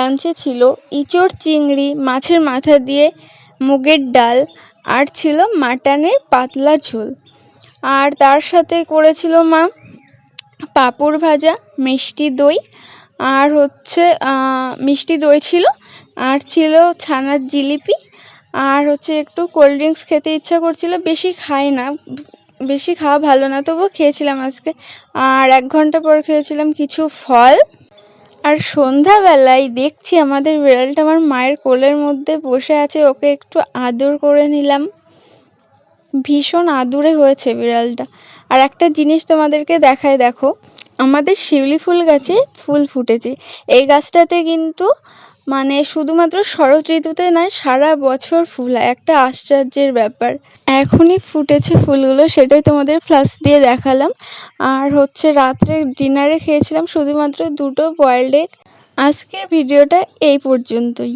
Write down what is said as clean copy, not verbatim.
লাঞ্চে ছিল ইঁচড় চিংড়ি মাছের মাথা দিয়ে মুগের ডাল, আর ছিল মাটনের পাতলা ঝোল। আর তার সাথে করেছিল মা পাঁপড় ভাজা, মিষ্টি দই, আর মিষ্টি দই ছিল, আর ছিল ছানার জিলিপি, আর একটু কোল্ড ড্রিঙ্কস খেতে ইচ্ছা করছিল। বেশি খাই না, বেশি খাওয়া ভালো না, তবুও খেয়েছিলাম আজকে। আর 1 ঘন্টা পর খেয়েছিলাম কিছু ফল। আর সন্ধ্যাবেলায় দেখছি আমাদের বিড়ালটা আমার মায়ের কোলের মধ্যে বসে আছে, ওকে একটু আদর করে নিলাম। ভীষণ আদুরে হয়েছে বিড়ালটা। আর একটা জিনিস তোমাদেরকে দেখায়, দেখো আমাদের শিউলি ফুল গাছে ফুল ফুটেছে। এই গাছটাতে কিন্তু শুধুমাত্র শরৎ ঋতুতে নয়, সারা বছর ফুল হয়। একটা আশ্চর্যের ব্যাপার। এখনই ফুটেছে ফুলগুলো, সেটাই তোমাদের ফ্লাশ দিয়ে দেখালাম। আর রাত্রে ডিনারে খেয়েছিলাম শুধুমাত্র 2টো বয়েলড এগ। আজকের ভিডিওটা এই পর্যন্তই।